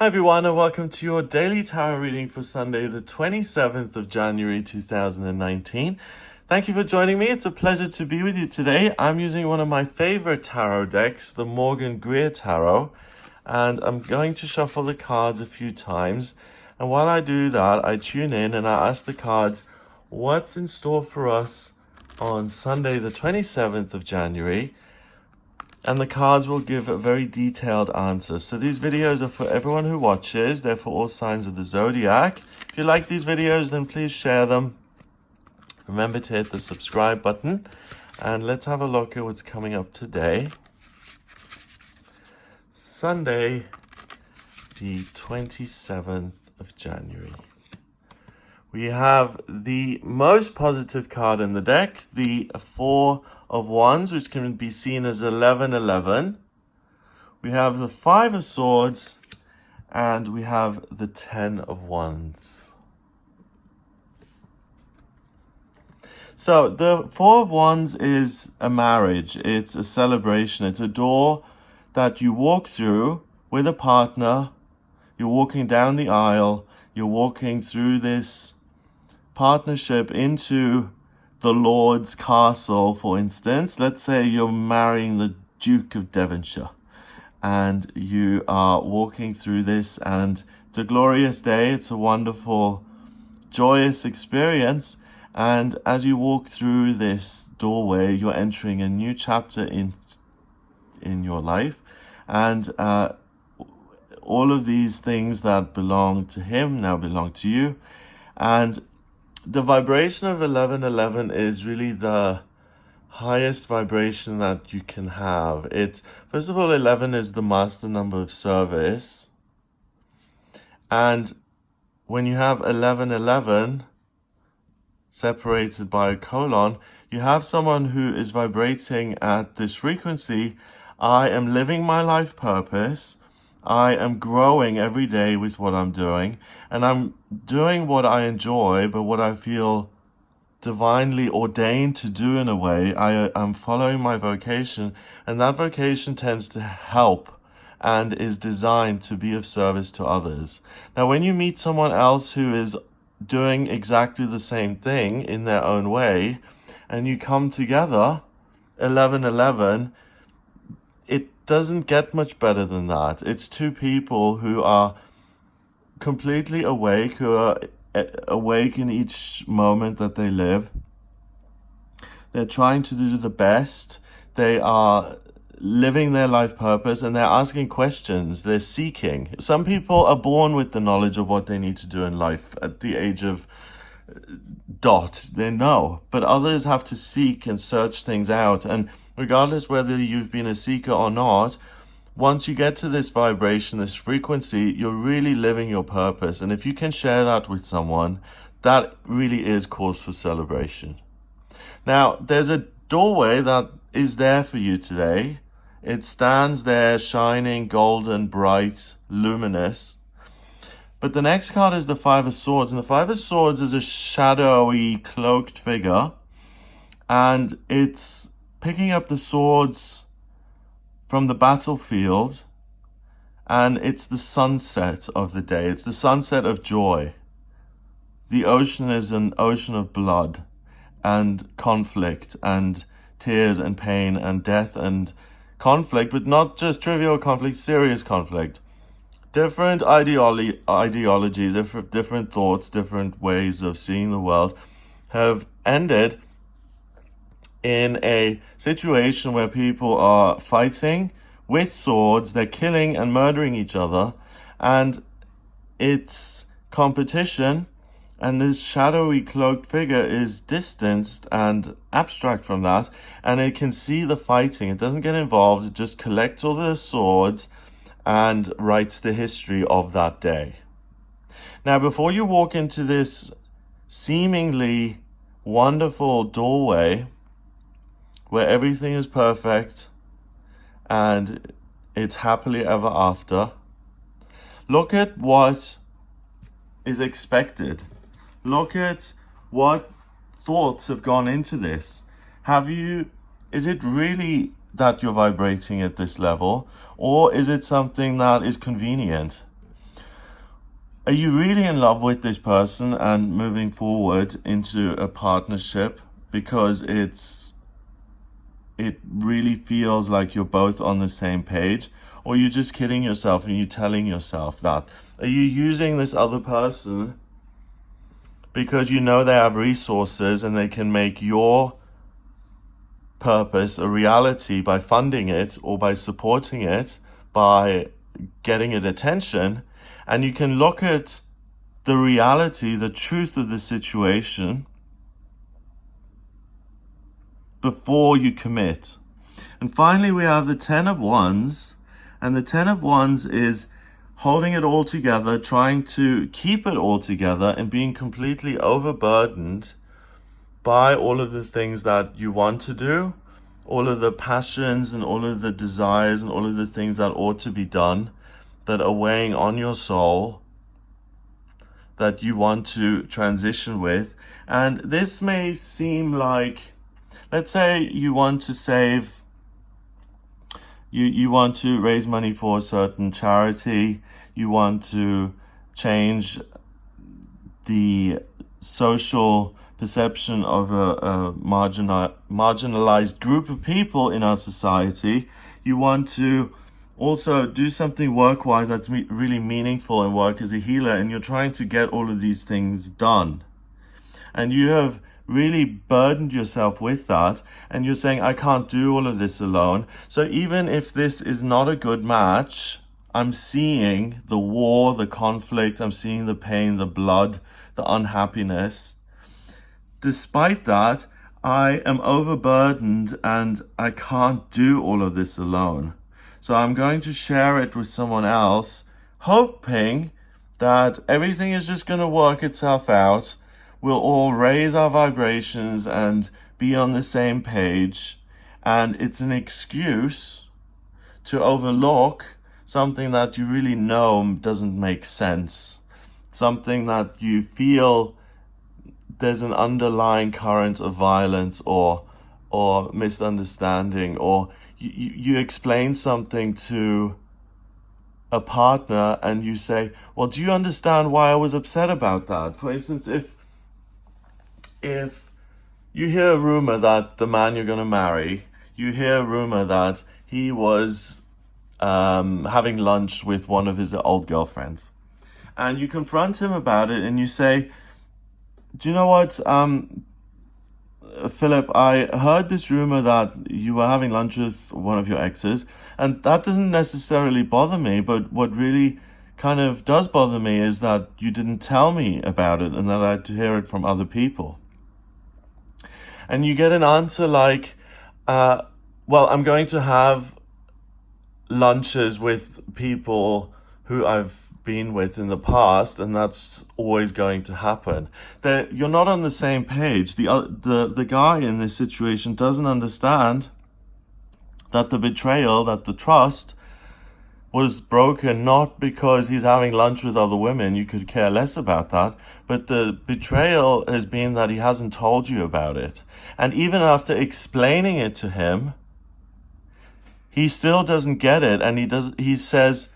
Hi everyone, and welcome to your daily tarot reading for Sunday, the 27th of January 2019. Thank you for joining me. It's a pleasure to be with you today. I'm using one of my favorite tarot decks, the Morgan Greer Tarot, and I'm going to shuffle the cards a few times. And while I do that, I tune in and I ask the cards, what's in store for us on Sunday, the 27th of January? And the cards will give a very detailed answer. So these videos are for everyone who watches. They're for all signs of the zodiac. If you like these videos, then please share them. Remember to hit the subscribe button. And let's have a look at what's coming up today. Sunday, the 27th of January. We have the most positive card in the deck, the Four of Wands, which can be seen as 1111. We have the Five of Swords, and we have the Ten of Wands. So the Four of Wands is a marriage. It's a celebration. It's a door that you walk through with a partner. You're walking down the aisle. You're walking through this partnership into the Lord's castle, for instance. Let's say you're marrying the Duke of Devonshire and you are walking through this, and it's a glorious day. It's a wonderful, joyous experience. And as you walk through this doorway, you're entering a new chapter in your life. And all of these things that belong to him now belong to you. And the vibration of 1111 is really the highest vibration that you can have. It's, first of all, 11 is the master number of service. And when you have 1111 separated by a colon, you have someone who is vibrating at this frequency. I am living my life purpose. I am growing every day with what I'm doing, and I'm doing what I enjoy, but what I feel divinely ordained to do in a way. I'm following my vocation, and that vocation tends to help and is designed to be of service to others. Now, when you meet someone else who is doing exactly the same thing in their own way, and you come together, 1111, it doesn't get much better than that. It's two people who are completely awake, who are awake in each moment that they live. They're trying to do the best. They are living their life purpose, and they're asking questions. They're seeking. Some people are born with the knowledge of what they need to do in life at the age of dot. They know. But others have to seek and search things out. And regardless whether you've been a seeker or not, once you get to this vibration, this frequency, you're really living your purpose. And if you can share that with someone, that really is cause for celebration. Now, there's a doorway that is there for you today. It stands there shining, golden, bright, luminous. But the next card is the Five of Swords. And the Five of Swords is a shadowy, cloaked figure. And it's picking up the swords from the battlefield, and it's the sunset of the day. It's the sunset of joy. The ocean is an ocean of blood and conflict and tears and pain and death and conflict, but not just trivial conflict, serious conflict. Different ideologies, different thoughts, different ways of seeing the world have ended in a situation where people are fighting with swords. They're killing and murdering each other, and it's competition, and this shadowy cloaked figure is distanced and abstract from that, and it can see the fighting. It doesn't get involved. It just collects all the swords and writes the history of that day. Now, before you walk into this seemingly wonderful doorway where everything is perfect and it's happily ever after, look at what is expected. Look at what thoughts have gone into this. Is it really that you're vibrating at this level, or is it something that is convenient? Are you really in love with this person and moving forward into a partnership because it really feels like you're both on the same page? Or you're just kidding yourself and you're telling yourself that? Are you using this other person because you know they have resources and they can make your purpose a reality by funding it or by supporting it, by getting it attention, and you can look at the reality, the truth of the situation before you commit? And finally, we have the Ten of Wands, and the Ten of Wands is holding it all together, trying to keep it all together, and being completely overburdened by all of the things that you want to do, all of the passions and all of the desires and all of the things that ought to be done that are weighing on your soul, that you want to transition with. And this may seem like, let's say you want to save, you want to raise money for a certain charity, you want to change the social perception of a marginalized group of people in our society. You want to also do something work-wise that's really meaningful and work as a healer, and you're trying to get all of these things done. And you have really burdened yourself with that, and you're saying, I can't do all of this alone. So even if this is not a good match, I'm seeing the war, the conflict, I'm seeing the pain, the blood, the unhappiness. Despite that, I am overburdened and I can't do all of this alone. So I'm going to share it with someone else, hoping that everything is just going to work itself out. We'll all raise our vibrations and be on the same page. And it's an excuse to overlook something that you really know doesn't make sense. Something that you feel there's an underlying current of violence or misunderstanding, or you explain something to a partner and you say, well, do you understand why I was upset about that? For instance, if you hear a rumor that the man you're going to marry, you hear a rumor that he was having lunch with one of his old girlfriends, and you confront him about it and you say, do you know what, Philip, I heard this rumor that you were having lunch with one of your exes, and that doesn't necessarily bother me, but what really kind of does bother me is that you didn't tell me about it and that I had to hear it from other people. And you get an answer like, well, I'm going to have lunches with people who I've been with in the past, and that's always going to happen. That you're not on the same page. The guy in this situation doesn't understand that the betrayal, that the trust was broken, not because he's having lunch with other women, you could care less about that, but the betrayal has been that he hasn't told you about it. And even after explaining it to him, he still doesn't get it, and he says,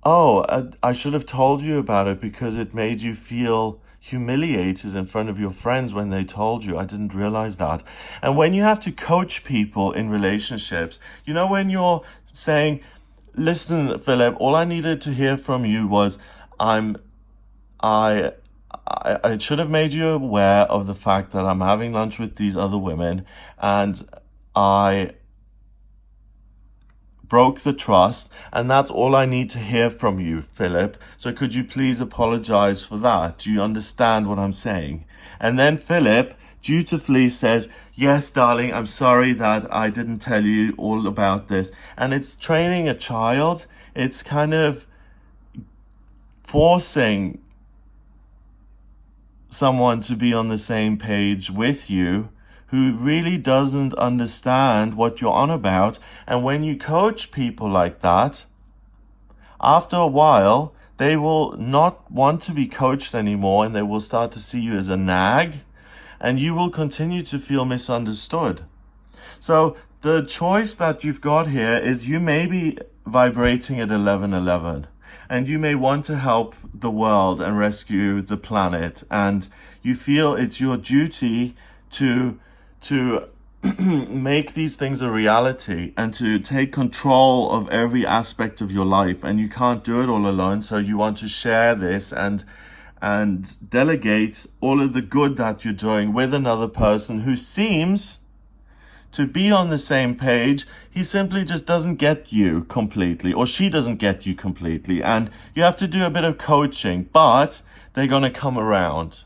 oh, I should have told you about it because it made you feel humiliated in front of your friends when they told you. I didn't realize that. And when you have to coach people in relationships, you know, when you're saying, listen, Philip, all I needed to hear from you was I should have made you aware of the fact that I'm having lunch with these other women, and I broke the trust, and that's all I need to hear from you, Philip. So could you please apologize for that? Do you understand what I'm saying? And then Philip dutifully says, yes, darling, I'm sorry that I didn't tell you all about this. And it's training a child. It's kind of forcing someone to be on the same page with you who really doesn't understand what you're on about. And when you coach people like that, after a while, they will not want to be coached anymore, and they will start to see you as a nag, and you will continue to feel misunderstood. So the choice that you've got here is you may be vibrating at 1111. and you may want to help the world and rescue the planet, and you feel it's your duty to make these things a reality and to take control of every aspect of your life, and you can't do it all alone, so you want to share this and delegate all of the good that you're doing with another person who seems to be on the same page. He simply just doesn't get you completely, or she doesn't get you completely, and you have to do a bit of coaching, but they're going to come around.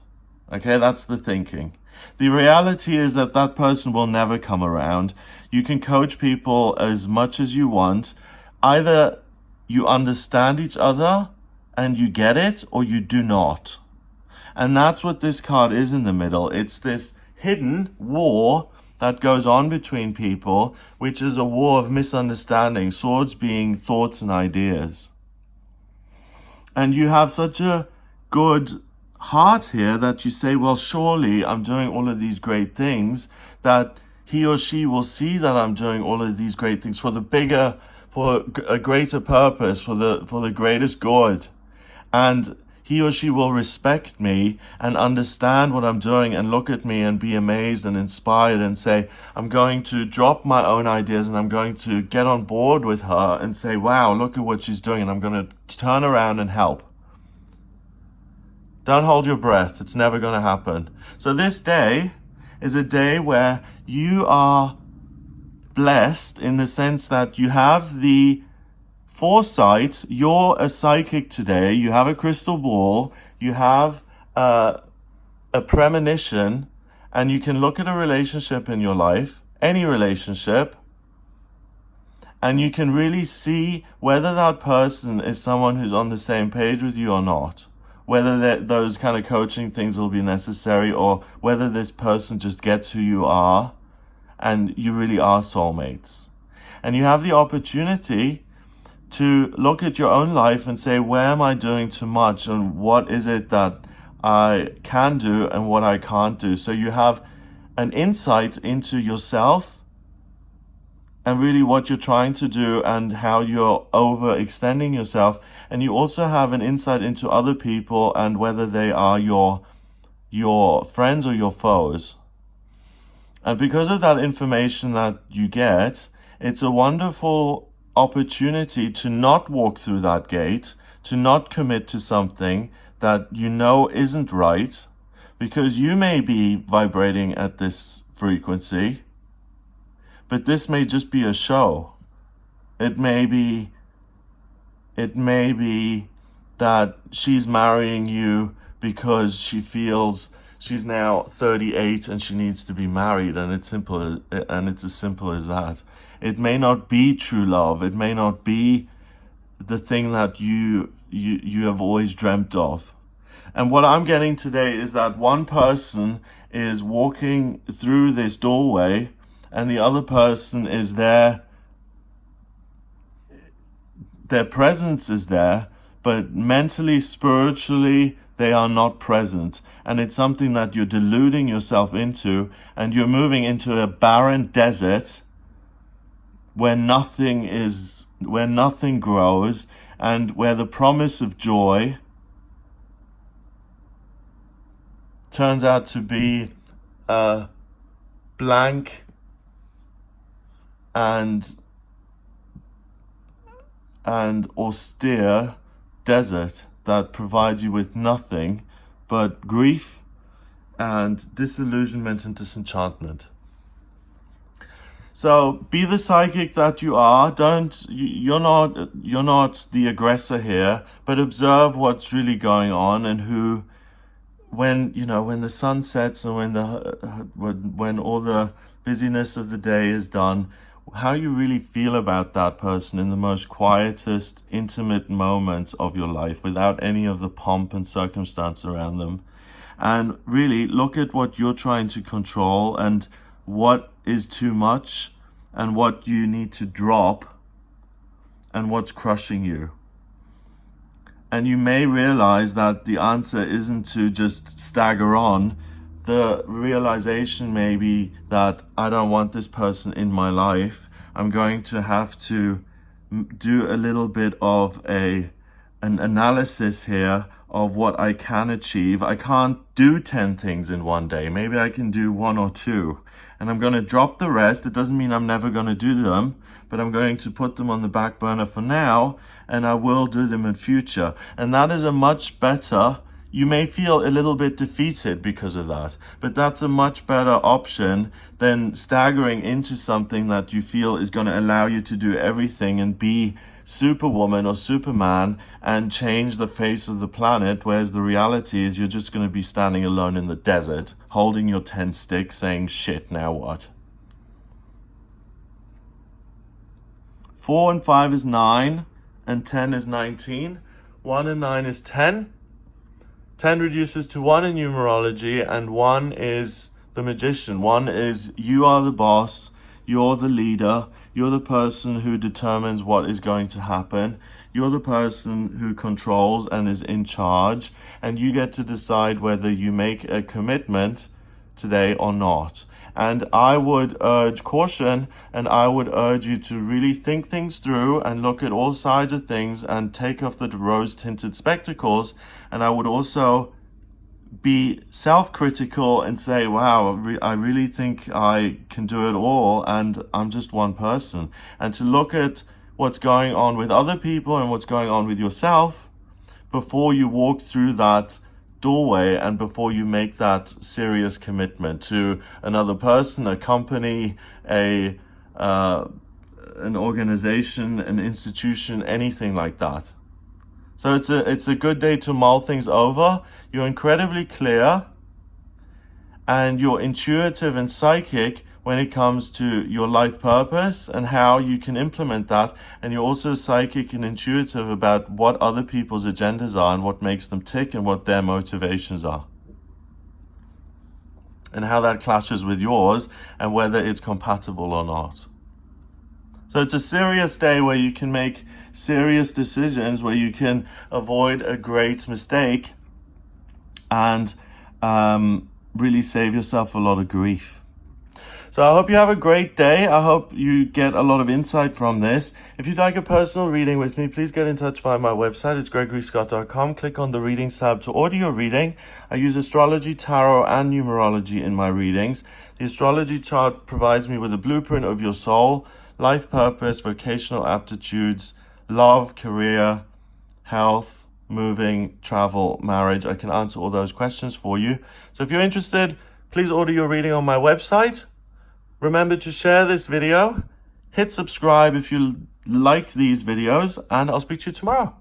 Okay, that's the thinking. The reality is that that person will never come around. You can coach people as much as you want. Either you understand each other and you get it, or you do not. And that's what this card is in the middle. It's this hidden war that goes on between people, which is a war of misunderstanding, swords being thoughts and ideas. And you have such a good heart here that you say, well, surely I'm doing all of these great things, that he or she will see that I'm doing all of these great things for a greater purpose, for the greatest good. And he or she will respect me and understand what I'm doing and look at me and be amazed and inspired and say, I'm going to drop my own ideas and I'm going to get on board with her and say, wow, look at what she's doing, and I'm going to turn around and help. Don't hold your breath. It's never going to happen. So this day is a day where you are blessed in the sense that you have the foresight. You're a psychic today. You have a crystal ball. You have a premonition, and you can look at a relationship in your life, any relationship, and you can really see whether that person is someone who's on the same page with you or not. Whether those kind of coaching things will be necessary, or whether this person just gets who you are and you really are soulmates. And you have the opportunity to look at your own life and say, where am I doing too much, and what is it that I can do and what I can't do? So you have an insight into yourself and really what you're trying to do and how you're overextending yourself. And you also have an insight into other people and whether they are your friends or your foes. And because of that information that you get, it's a wonderful opportunity to not walk through that gate, to not commit to something that you know isn't right, because you may be vibrating at this frequency, but this may just be a show. It may be that she's marrying you because she feels she's now 38 and she needs to be married, and it's as simple as that. It may not be true love. It may not be the thing that you have always dreamt of. And what I'm getting today is that one person is walking through this doorway and the other person is there. Their presence is there, but mentally, spiritually, they are not present. And it's something that you're deluding yourself into, and you're moving into a barren desert where nothing grows, and where the promise of joy turns out to be a blank and austere desert that provides you with nothing but grief and disillusionment and disenchantment. So be the psychic that you are. You're not the aggressor here, but observe what's really going on, and when the sun sets and when all the busyness of the day is done, how you really feel about that person in the most quietest, intimate moments of your life, without any of the pomp and circumstance around them. And really look at what you're trying to control and what is too much and what you need to drop and what's crushing you. And you may realize that the answer isn't to just stagger on. The realization may be that I don't want this person in my life. I'm going to have to do a little bit of a an analysis here of what I can achieve. I can't do 10 things in one day. Maybe I can do 1 or 2. And I'm going to drop the rest. It doesn't mean I'm never going to do them, but I'm going to put them on the back burner for now, and I will do them in future. And that is a much better, you may feel a little bit defeated because of that, but that's a much better option than staggering into something that you feel is going to allow you to do everything and be Superwoman or Superman and change the face of the planet, whereas the reality is you're just going to be standing alone in the desert, holding your 10 sticks, saying, shit, now what? 4 and 5 is 9, and 10 is 19. 1 and 9 is 10. 10 reduces to 1 in numerology, and 1 is the magician. 1 is you are the boss, you're the leader, you're the person who determines what is going to happen. You're the person who controls and is in charge, and you get to decide whether you make a commitment today or not. And I would urge caution, and I would urge you to really think things through and look at all sides of things and take off the rose-tinted spectacles. And I would also be self-critical and say, wow, I really think I can do it all, and I'm just one person. And to look at what's going on with other people and what's going on with yourself before you walk through that doorway and before you make that serious commitment to another person, a company, an organization, an institution, anything like that. So it's a good day to mull things over. You're incredibly clear, and you're intuitive and psychic when it comes to your life purpose and how you can implement that. And you're also psychic and intuitive about what other people's agendas are and what makes them tick and what their motivations are, and how that clashes with yours and whether it's compatible or not. So it's a serious day where you can make serious decisions, where you can avoid a great mistake and really save yourself a lot of grief. So I hope you have a great day. I hope you get a lot of insight from this. If you'd like a personal reading with me, please get in touch via my website. It's gregoryscott.com. Click on the readings tab to order your reading. I use astrology, tarot, and numerology in my readings. The astrology chart provides me with a blueprint of your soul, life purpose, vocational aptitudes, love, career, health, moving, travel, marriage. I can answer all those questions for you. So if you're interested, please order your reading on my website. Remember to share this video, hit subscribe if you like these videos, and I'll speak to you tomorrow.